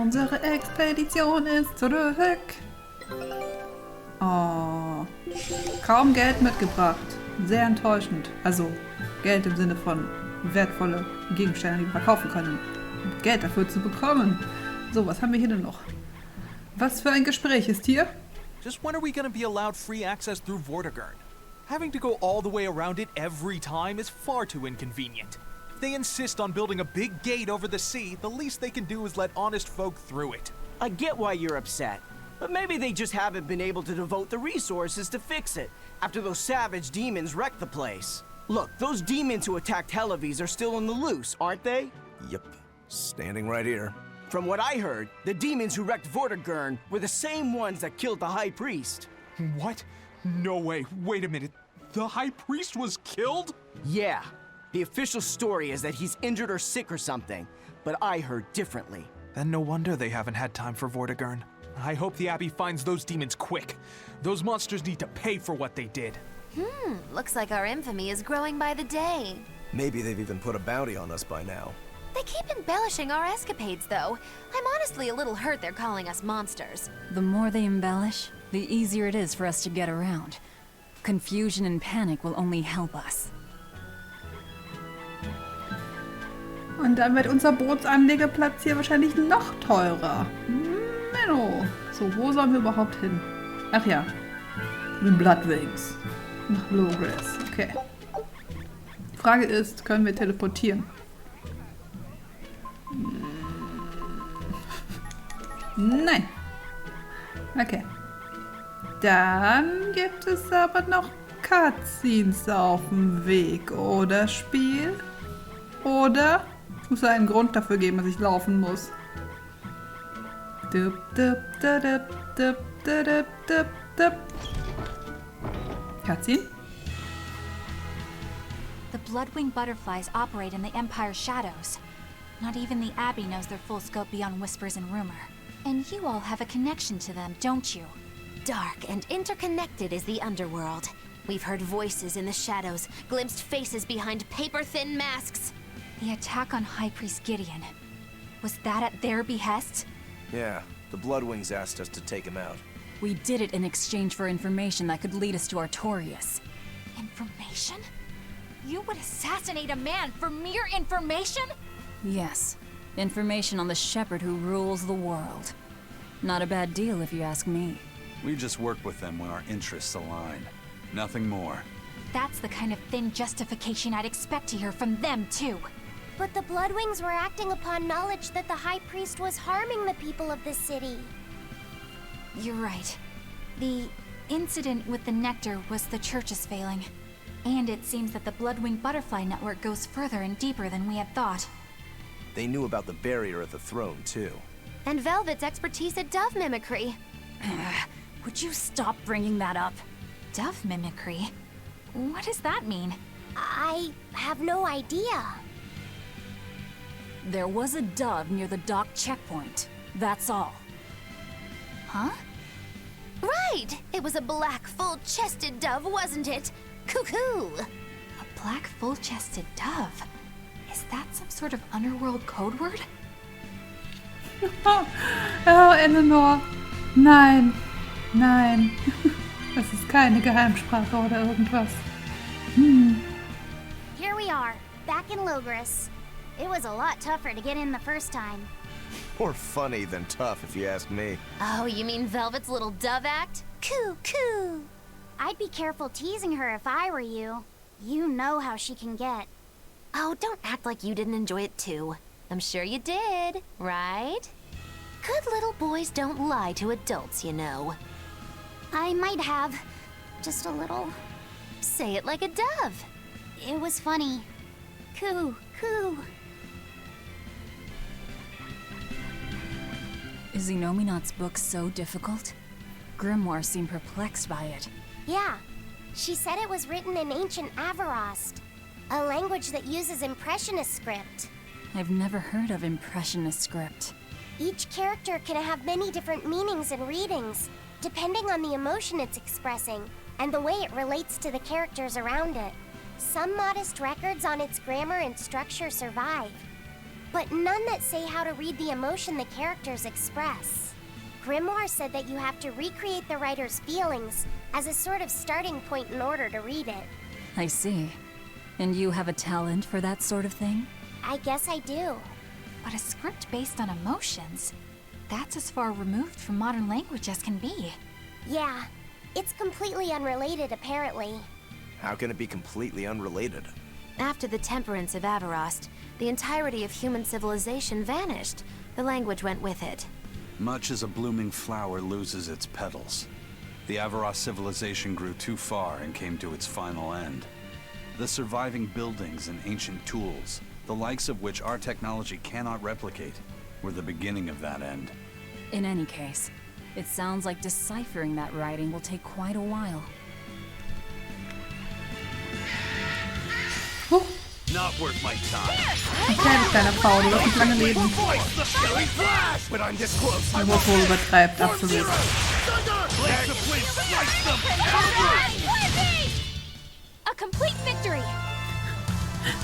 Unsere Expedition ist zurück. Oh, kaum Geld mitgebracht. Sehr enttäuschend. Also, Geld im Sinne von wertvolle Gegenstände, die wir verkaufen können. Und Geld dafür zu bekommen. So, was haben wir hier denn noch? Was für ein Gespräch ist hier? Just when are we gonna be allowed free access through Vortigern? Having to go all the way around it every time is far too inconvenient. If they insist on building a big gate over the sea, the least they can do is let honest folk through it. I get why you're upset, but maybe they just haven't been able to devote the resources to fix it after those savage demons wrecked the place. Look, those demons who attacked Helavis are still on the loose, aren't they? Yep, standing right here. From what I heard, the demons who wrecked Vortigern were the same ones that killed the High Priest. What? No way. Wait a minute. The High Priest was killed? Yeah. The official story is that he's injured or sick or something, but I heard differently. Then no wonder they haven't had time for Vortigern. I hope the Abbey finds those demons quick. Those monsters need to pay for what they did. Looks like our infamy is growing by the day. Maybe they've even put a bounty on us by now. They keep embellishing our escapades, though. I'm honestly a little hurt they're calling us monsters. The more they embellish, the easier it is for us to get around. Confusion and panic will only help us. Und dann wird unser Bootsanlegeplatz hier wahrscheinlich noch teurer. Menno. So, wo sollen wir überhaupt hin? Ach ja. Den Bloodwings. Nach Logres. Okay. Die Frage ist, können wir teleportieren? Nein. Okay. Dann gibt es aber noch Cutscenes auf dem Weg, oder Spiel? Oder? Es muss einen Grund dafür geben, dass ich laufen muss. Cutscene? The Bloodwing butterflies operate in the Empire's shadows. Not even the Abbey knows their full scope beyond whispers and rumor. And you all have a connection to them, don't you? Dark and interconnected is the underworld. We've heard voices in the shadows, glimpsed faces behind paper-thin masks. The attack on High Priest Gideon. Was that at their behest? Yeah, the Bloodwings asked us to take him out. We did it in exchange for information that could lead us to Artorias. Information? You would assassinate a man for mere information? Yes. Information on the shepherd who rules the world. Not a bad deal if you ask me. We just work with them when our interests align. Nothing more. That's the kind of thin justification I'd expect to hear from them, too. But the Bloodwings were acting upon knowledge that the High Priest was harming the people of the city. You're right. The incident with the nectar was the Church's failing. And it seems that the Bloodwing Butterfly Network goes further and deeper than we had thought. They knew about the barrier at the throne, too. And Velvet's expertise at dove mimicry. Would you stop bringing that up? Dove mimicry? What does that mean? I have no idea. There was a dove near the dock checkpoint. That's all. Huh? Right! It was a black, full-chested dove, wasn't it? Cuckoo! A black, full-chested dove? Is that some sort of underworld code word? Oh, Eleanor. Nein. Nein. Das ist keine Geheimsprache oder irgendwas. Here we are, back in Logres. It was a lot tougher to get in the first time. More funny than tough, if you ask me. Oh, you mean Velvet's little dove act? Coo, coo. I'd be careful teasing her if I were you. You know how she can get. Oh, don't act like you didn't enjoy it too. I'm sure you did, right? Good little boys don't lie to adults, you know. I might have. Just a little. Say it like a dove. It was funny. Coo, coo. Is Inominat's book so difficult? Grimoire seemed perplexed by it. Yeah. She said it was written in ancient Avarost, a language that uses Impressionist script. I've never heard of Impressionist script. Each character can have many different meanings and readings, depending on the emotion it's expressing, and the way it relates to the characters around it. Some modest records on its grammar and structure survive. but none that say how to read the emotion the characters express. Grimoire said that you have to recreate the writer's feelings as a sort of starting point in order to read it. I see. And you have a talent for that sort of thing? I guess I do. But a script based on emotions? That's as far removed from modern language as can be. Yeah, it's completely unrelated apparently. How can it be completely unrelated? After the temperance of Avarost, the entirety of human civilization vanished. The language went with it. Much as a blooming flower loses its petals, the Avarost civilization grew too far and came to its final end. The surviving buildings and ancient tools, the likes of which our technology cannot replicate, were the beginning of that end. In any case, it sounds like deciphering that writing will take quite a while. Not worth my time. Kleine Frau, du wirst nicht lange leben. Wohl übertreibt, absolut. A complete victory!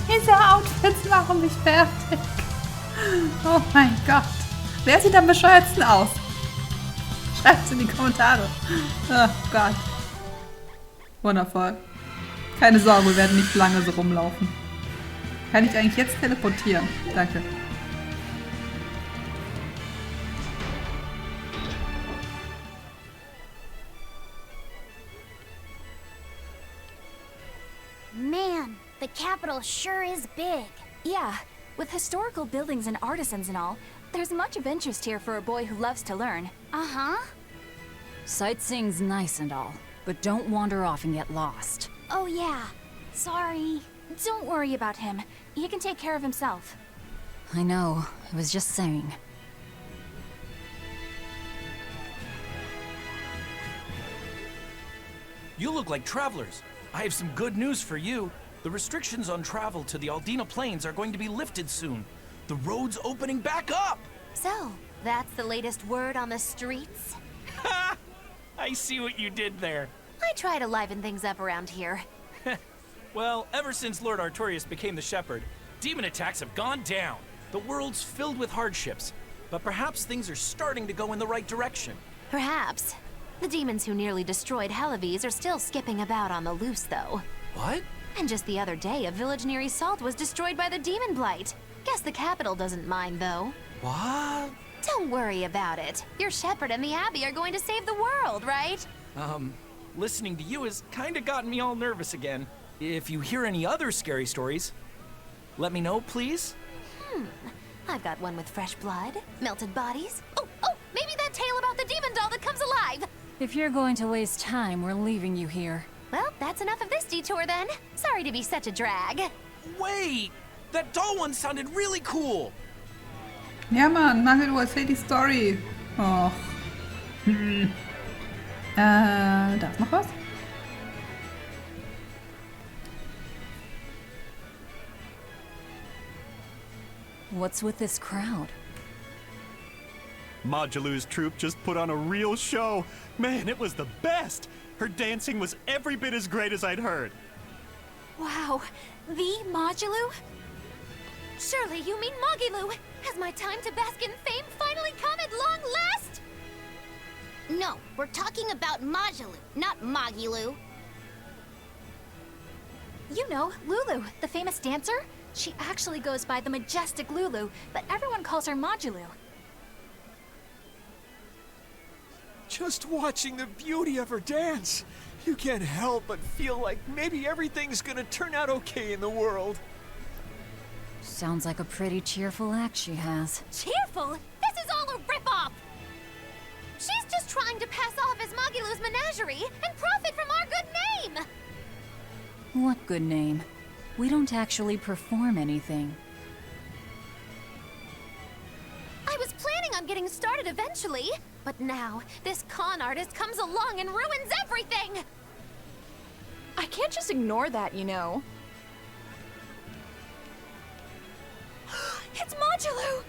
Diese Outfits machen mich fertig. Oh mein Gott. Wer sieht am bescheuertsten aus? Schreibt es in die Kommentare. Oh Gott. Wundervoll. Keine Sorge, wir werden nicht lange so rumlaufen. Kann ich eigentlich jetzt teleportieren? Danke. Man, the capital sure is big. Yeah, with historical buildings and artisans and all, there's much of interest here for a boy who loves to learn. Uh-huh. Sightseeing's nice and all, but don't wander off and get lost. Oh yeah. Sorry. Don't worry about him. He can take care of himself. I know, I was just saying. You look like travelers. I have some good news for you. The restrictions on travel to the Aldina Plains are going to be lifted soon. The road's opening back up! So, that's the latest word on the streets? Ha! I see what you did there. I try to liven things up around here. Well, ever since Lord Artorias became the Shepherd, demon attacks have gone down. The world's filled with hardships, but perhaps things are starting to go in the right direction. Perhaps. The demons who nearly destroyed Halavis are still skipping about on the loose, though. What? And just the other day, a village near Salt was destroyed by the demon blight. Guess the capital doesn't mind, though. What? Don't worry about it. Your shepherd and the Abbey are going to save the world, right? Listening to you has kinda gotten me all nervous again. If you hear any other scary stories, let me know, please. I've got one with fresh blood, melted bodies. Oh, maybe that tale about the demon doll that comes alive. If you're going to waste time, we're leaving you here. Well, that's enough of this detour then. Sorry to be such a drag. Wait! That doll one sounded really cool! Ja, Mann, Majelu, erzähl die Story. Och. Da ist noch was? What's with this crowd? Majelu's troupe just put on a real show. Man, it was the best. Her dancing was every bit as great as I'd heard. Wow, the Majelu? Surely you mean Magilu. Has my time to bask in fame finally come at long last? No, we're talking about Majelu, not Magilu. You know, Lulu, the famous dancer? She actually goes by the majestic Lulu, but everyone calls her Majelu. Just watching the beauty of her dance, you can't help but feel like maybe everything's gonna turn out okay in the world. Sounds like a pretty cheerful act she has. Cheerful? This is all a ripoff! She's just trying to pass off as Magilu's menagerie and profit from our good name! What good name? We don't actually perform anything. I was planning on getting started eventually, but now this con artist comes along and ruins everything! I can't just ignore that, you know. It's Majelu!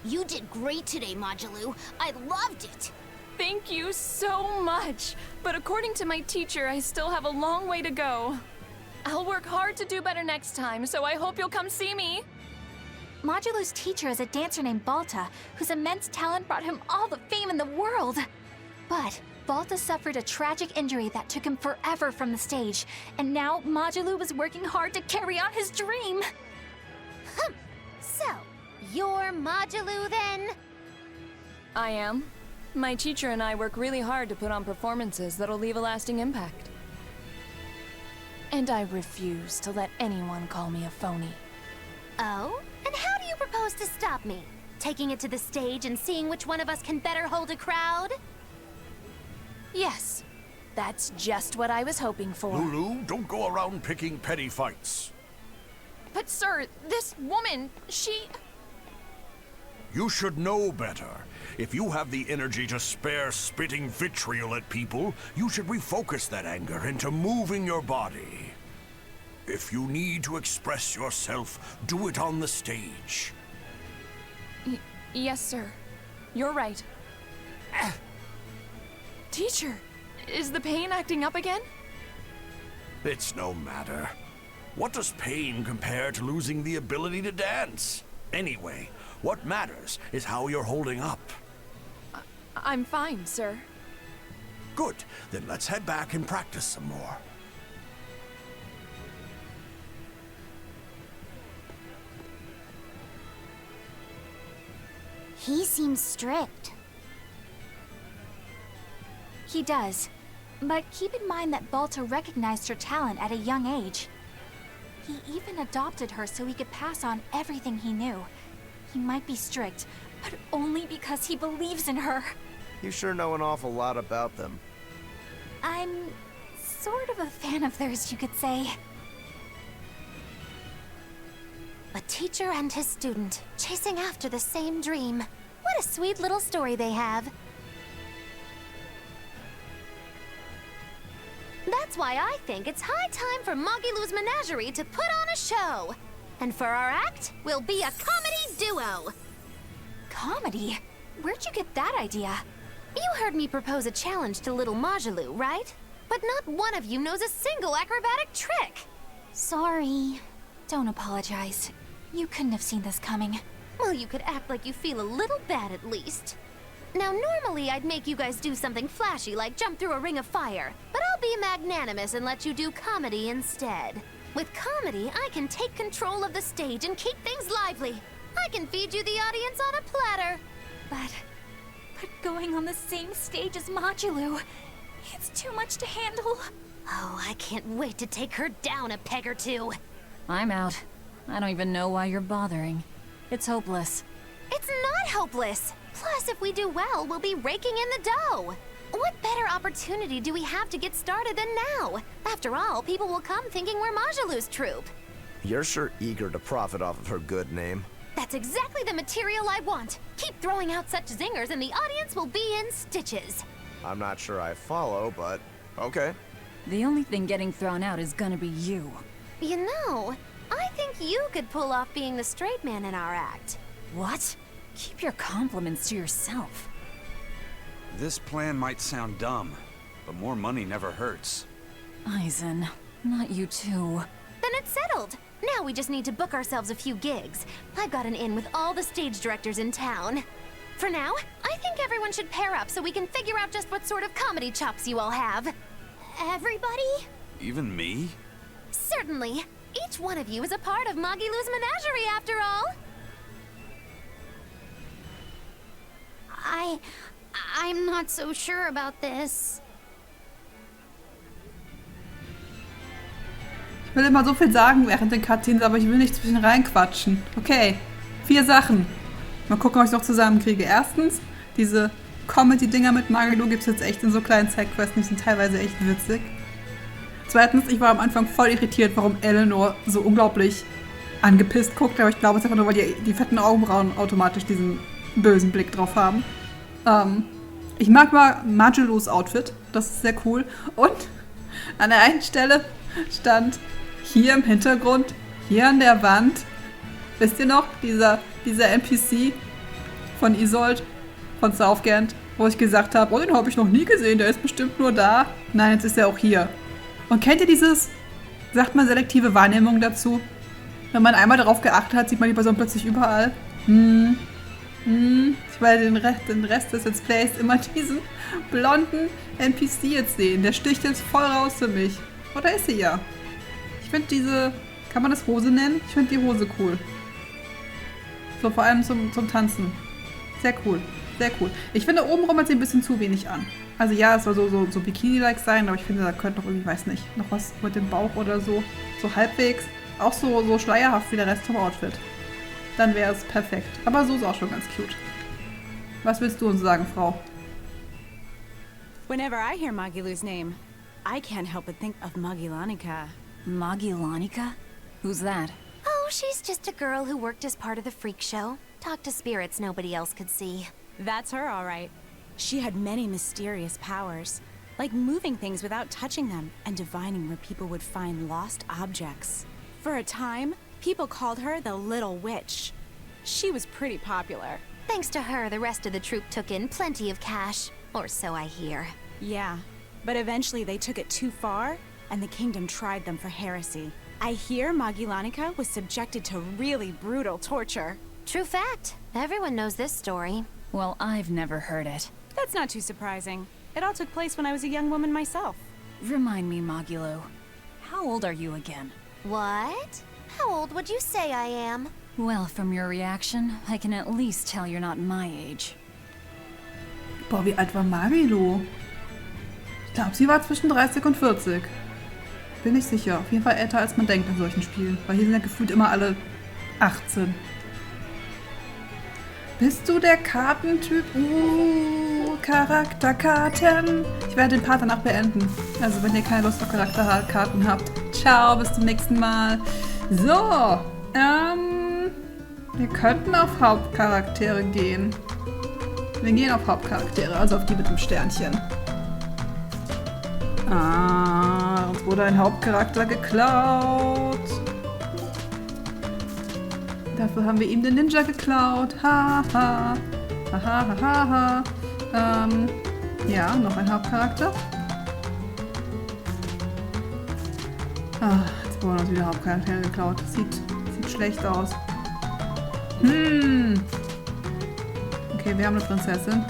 You did great today, Majelu. I loved it. Thank you so much. But according to my teacher, I still have a long way to go. I'll work hard to do better next time, so I hope you'll come see me. Majelu's teacher is a dancer named Balta, whose immense talent brought him all the fame in the world. But Balta suffered a tragic injury that took him forever from the stage, and now Majelu was working hard to carry on his dream. So, you're Majelu then? I am. My teacher and I work really hard to put on performances that'll leave a lasting impact. And I refuse to let anyone call me a phony. Oh? And how do you propose to stop me? Taking it to the stage and seeing which one of us can better hold a crowd? Yes, that's just what I was hoping for. Lulu, don't go around picking petty fights. But sir, this woman, she... You should know better. If you have the energy to spare spitting vitriol at people, you should refocus that anger into moving your body. If you need to express yourself, do it on the stage. Yes, sir. You're right. Teacher, is the pain acting up again? It's no matter. What does pain compare to losing the ability to dance? Anyway, what matters is how you're holding up. I'm fine, sir. Good. Then let's head back and practice some more. He seems strict. He does. But keep in mind that Balta recognized her talent at a young age. He even adopted her so he could pass on everything he knew. He might be strict, but only because he believes in her. You sure know an awful lot about them. I'm sort of a fan of theirs, you could say. A teacher and his student, chasing after the same dream. What a sweet little story they have. That's why I think it's high time for Magilu's Menagerie to put on a show. And for our act, we'll be a comedy duo. Comedy? Where'd you get that idea? You heard me propose a challenge to little Majelu, right? But not one of you knows a single acrobatic trick. Sorry. Don't apologize. You couldn't have seen this coming. Well, you could act like you feel a little bad at least. Now, normally I'd make you guys do something flashy like jump through a ring of fire, but I'll be magnanimous and let you do comedy instead. With comedy, I can take control of the stage and keep things lively. I can feed you the audience on a platter. But going on the same stage as Majelu, it's too much to handle. Oh, I can't wait to take her down a peg or two. I'm out. I don't even know why you're bothering. It's hopeless. It's not hopeless. Plus, if we do well, we'll be raking in the dough. What better opportunity do we have to get started than now? After all, people will come thinking we're Majelu's troupe. You're sure eager to profit off of her good name. That's exactly the material I want. Keep throwing out such zingers and the audience will be in stitches. I'm not sure I follow, but okay. The only thing getting thrown out is gonna be you. You know, I think you could pull off being the straight man in our act. What? Keep your compliments to yourself. This plan might sound dumb, but more money never hurts. Eisen, not you too. Then it's settled. Now we just need to book ourselves a few gigs. I've got an in with all the stage directors in town. For now, I think everyone should pair up so we can figure out just what sort of comedy chops you all have. Everybody? Even me? Certainly. Each one of you is a part of Magilu's Menagerie, after all. I'm not so sure about this. Ich will immer so viel sagen während den Cutscenes, aber ich will nicht zwischen reinquatschen. Okay, 4 Sachen. Mal gucken, ob ich noch zusammenkriege. Erstens, diese Comedy-Dinger mit Majelu gibt es jetzt echt in so kleinen Sidequests, die sind teilweise echt witzig. Zweitens, ich war am Anfang voll irritiert, warum Eleanor so unglaublich angepisst guckt, aber ich glaube, es ist einfach nur, weil die fetten Augenbrauen automatisch diesen bösen Blick drauf haben. Ich mag mal Majelus Outfit, das ist sehr cool. Und an der einen Stelle stand hier im Hintergrund, hier an der Wand, wisst ihr noch, dieser NPC von Isolde, von Southgate, wo ich gesagt habe, oh, den habe ich noch nie gesehen, der ist bestimmt nur da. Nein, jetzt ist er auch hier. Und kennt ihr dieses, sagt man selektive Wahrnehmung dazu? Wenn man einmal darauf geachtet hat, sieht man die Person plötzlich überall. Ich werde den Rest des Let's Plays immer diesen blonden NPC jetzt sehen. Der sticht jetzt voll raus für mich. Oh, da ist sie ja. Ich finde diese... Kann man das Hose nennen? Ich finde die Hose cool. So, vor allem zum Tanzen. Sehr cool. Sehr cool. Ich finde, obenrum hat sie ein bisschen zu wenig an. Also ja, es soll so Bikini-like sein, aber ich finde, da könnte noch irgendwie, weiß nicht, noch was mit dem Bauch oder so. So halbwegs. Auch so schleierhaft wie der Rest vom Outfit. Dann wäre es perfekt. Aber so ist auch schon ganz cute. Was willst du uns sagen, Frau? Whenever I hear Magelu's name, I can't help but think of VanyllaChan. VanyllaChan? Who's that? Oh, she's just a girl who worked as part of the freak show. Talked to spirits nobody else could see. That's her, all right. She had many mysterious powers, like moving things without touching them and divining where people would find lost objects. For a time, people called her the Little Witch. She was pretty popular. Thanks to her, the rest of the troupe took in plenty of cash. Or so I hear. Yeah, but eventually they took it too far, and the kingdom tried them for heresy. I hear VanyllaChan was subjected to really brutal torture. True fact. Everyone knows this story. Well, I've never heard it. That's not too surprising. It all took place when I was a young woman myself. Remind me, Majelu. How old are you again? What? How old would you say I am? Well, from your reaction, I can at least tell you're not my age. Boah, wie alt war Majelu? Ich glaube, sie war zwischen 30 und 40. Bin nicht sicher. Auf jeden Fall älter, als man denkt in solchen Spielen. Weil hier sind ja gefühlt immer alle 18. Bist du der Kartentyp? Charakterkarten. Ich werde den Part danach beenden. Also wenn ihr keine Lust auf Charakterkarten habt. Ciao, bis zum nächsten Mal. So, wir könnten auf Hauptcharaktere gehen. Wir gehen auf Hauptcharaktere, also auf die mit dem Sternchen. Uns wurde ein Hauptcharakter geklaut. Dafür haben wir ihm den Ninja geklaut. Haha. Haha. Ja, noch ein Hauptcharakter. Jetzt wurden uns wieder Hauptcharaktere geklaut. Sieht schlecht aus. Okay, wir haben eine Prinzessin.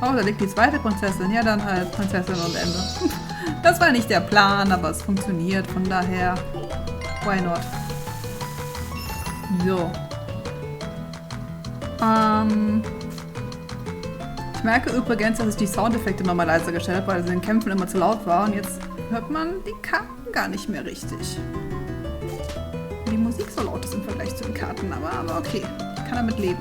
Oh, da liegt die zweite Prinzessin. Ja, dann halt Prinzessin und Ende. Das war nicht der Plan, aber es funktioniert. Von daher, why not? So. Ich merke übrigens, dass ich die Soundeffekte nochmal leiser gestellt habe, weil es in den Kämpfen immer zu laut war. Und jetzt hört man die Karten gar nicht mehr richtig. Die Musik so laut ist im Vergleich zu den Karten, aber okay. Ich kann damit leben.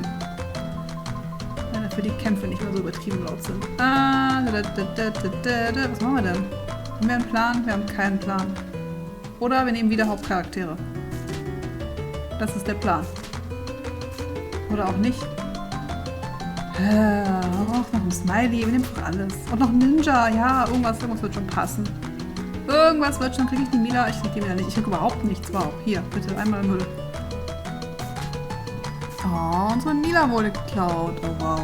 Wenn dafür die Kämpfe nicht mehr so übertrieben laut sind. Was machen wir denn? Haben wir einen Plan? Wir haben keinen Plan. Oder wir nehmen wieder Hauptcharaktere. Das ist der Plan. Oder auch nicht. Noch ein Smiley. Wir nehmen doch alles. Und noch ein Ninja. Ja, irgendwas wird schon passen. Irgendwas wird schon. Kriege ich die Mila? Ich kriege die Mila nicht. Ich kriege überhaupt nichts. Wow. Hier, bitte einmal Müll. Oh, unsere Mila wurde geklaut. Oh, wow.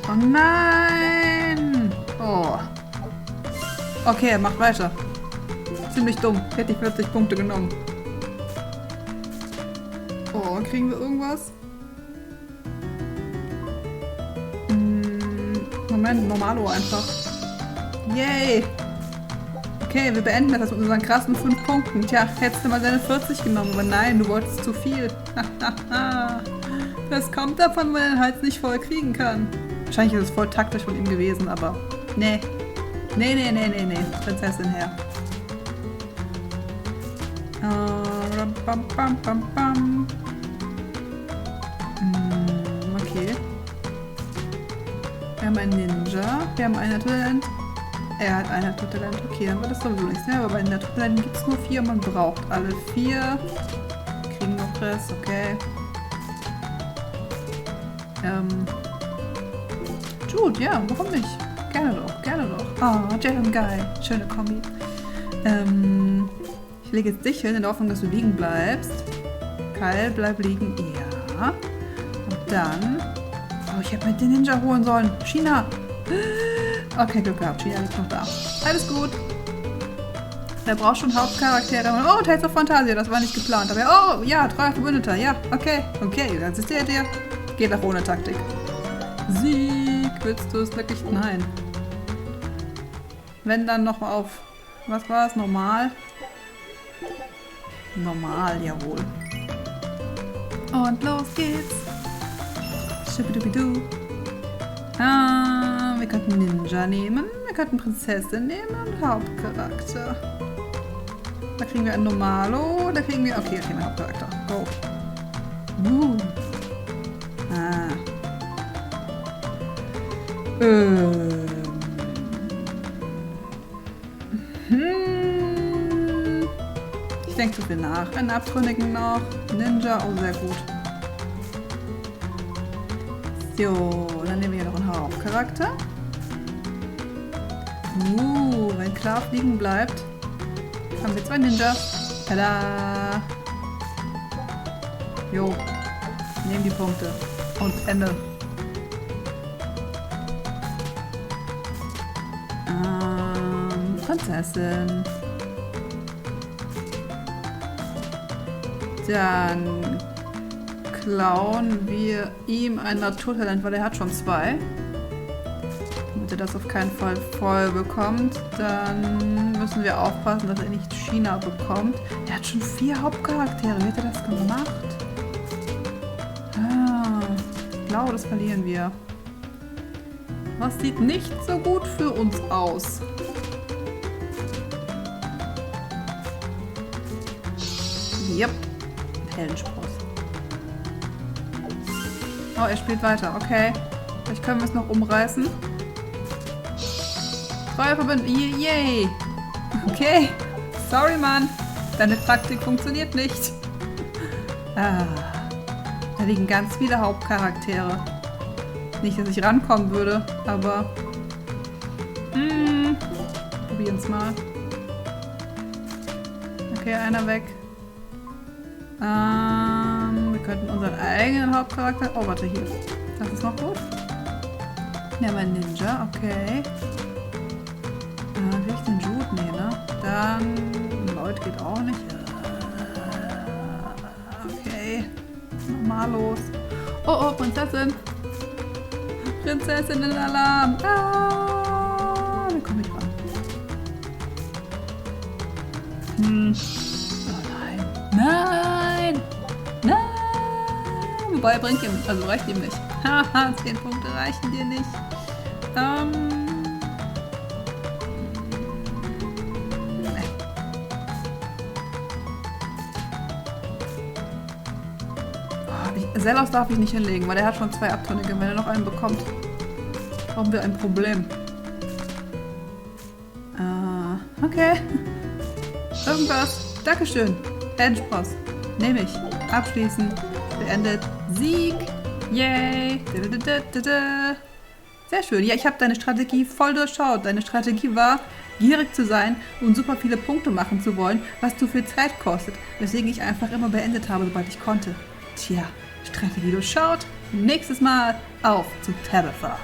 Oh nein. Oh. Okay, er macht weiter. Ziemlich dumm. Hätte ich 40 Punkte genommen. Oh, kriegen wir irgendwas? Moment, Normalo einfach. Yay! Okay, wir beenden das mit unseren krassen 5 Punkten. Tja, hättest du mal deine 40 genommen, aber nein, du wolltest zu viel. Das kommt davon, weil er den Hals nicht voll kriegen kann. Wahrscheinlich ist es voll taktisch von ihm gewesen, aber nee. Nee. Prinzessin her. Okay. Wir haben einen Ninja. Wir haben ein Naturtalent. Er hat ein Naturtalent. Okay, dann wird das sowieso nichts mehr. Aber bei den Naturtalenten gibt es nur 4. Man braucht alle 4. Kriegen noch Press. Okay. Jude, ja, warum nicht? Gerne doch. Oh, Jalen Guy. Schöne Kombi. Ich lege jetzt dich hin, in der Hoffnung, dass du liegen bleibst. Kyle, bleib liegen. Ja. Und dann... Oh, ich hätte mir den Ninja holen sollen. China. Okay, Glück gehabt. China ist noch da. Alles gut. Der braucht schon Hauptcharaktere. Oh, Tales of Fantasia, das war nicht geplant. Aber oh, ja, 3 Verbündeter. Ja, okay. Okay, das ist der. Geht auch ohne Taktik. Sieg, willst du es wirklich? Nein. Wenn dann noch auf... Was war es? Normal? Normal, jawohl. Und los geht's. Schibidubidu. Wir könnten Ninja nehmen. Wir könnten Prinzessin nehmen und Hauptcharakter. Da kriegen wir ein Normalo. Da kriegen wir... Okay, da kriegen wir Hauptcharakter. Go. Ich denke zu viel nach. Einen Abtrünnigen noch. Ninja, oh sehr gut. So, dann nehmen wir hier noch einen Hauptcharakter. Wenn klar liegen bleibt, haben wir 2 Ninjas. Tada! Jo, nehmen die Punkte. Und Ende. Prinzessin. Dann klauen wir ihm ein Naturtalent, weil er hat schon 2. Damit er das auf keinen Fall voll bekommt, dann müssen wir aufpassen, dass er nicht China bekommt. Er hat schon 4 Hauptcharaktere. Wie hat er das gemacht? Ich glaube, das verlieren wir. Was sieht nicht so gut für uns aus. Yep. Heldenspross. Oh, er spielt weiter. Okay. Vielleicht können wir es noch umreißen. 3 Verbündete. Yay. Okay. Sorry, Mann. Deine Taktik funktioniert nicht. Da liegen ganz viele Hauptcharaktere. Nicht, dass ich rankommen würde, aber... probieren es mal. Okay, einer weg. Wir könnten unseren eigenen Hauptcharakter... Oh, warte, hier. Das ist noch gut. Ja, mein Ninja, okay. Will ich den Jude? Nee, ne? Dann... Lloyd geht auch nicht. Okay. Nochmal los. Oh, Prinzessin. Prinzessinnen-Alarm. Wie komme ich ran? Oh nein. Nein! Wobei, bringt ihm, also reicht ihm nicht. Haha, 10 Punkte reichen dir nicht. Zelos darf ich nicht hinlegen, weil er hat schon 2 Abtrünnige. Wenn er noch einen bekommt, haben wir ein Problem. Okay. Irgendwas. Dankeschön. Heldenspross. Nehme ich. Abschließen. Beendet. Sieg. Yay. Sehr schön. Ja, ich habe deine Strategie voll durchschaut. Deine Strategie war, gierig zu sein und super viele Punkte machen zu wollen, was zu viel Zeit kostet. Weswegen ich einfach immer beendet habe, sobald ich konnte. Tja, Strategie durchschaut. Nächstes Mal auf zu Tabitha.